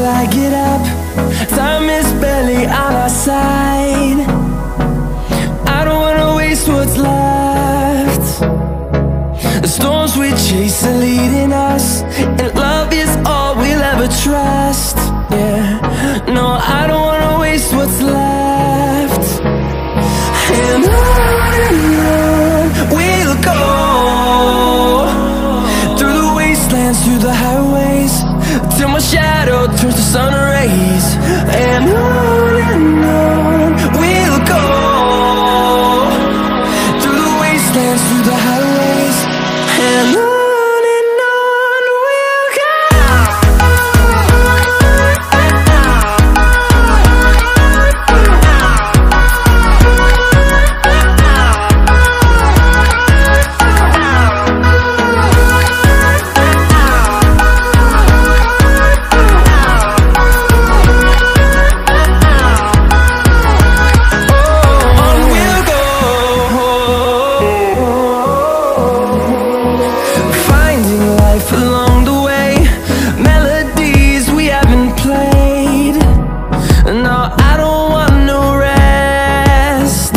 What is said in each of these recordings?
I get up. Time is barely on our side. I don't wanna waste what's left. The storms we chase are leading us, and love is all we'll ever trust. Yeah, no, I don't wanna waste what's left. And on we'll go, through the wastelands, through the highways, till my shadow turns to sun rays. And on we'll go, through the wastelands, through the highways, and on. Along the way, melodies we haven't played. No, I don't want no rest.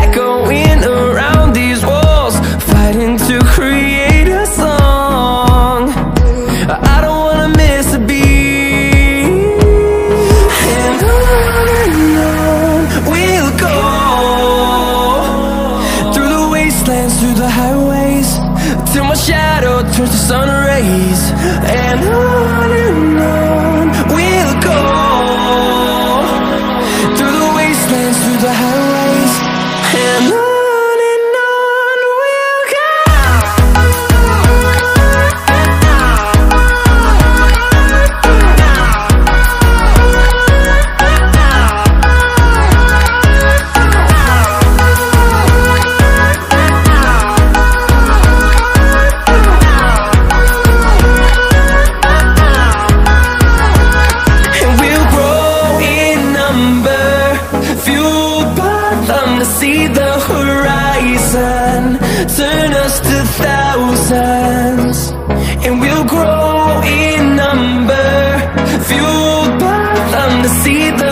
Echoing around these walls, fighting to create a song. I don't wanna miss a beat. And on we'll go, through the wastelands, through the highways, till my shadow turns to sun rays. And on we'll go, through the wastelands, through the highways, and on. See the horizon, turn us to thousands, and we'll grow in number, fueled by them to see the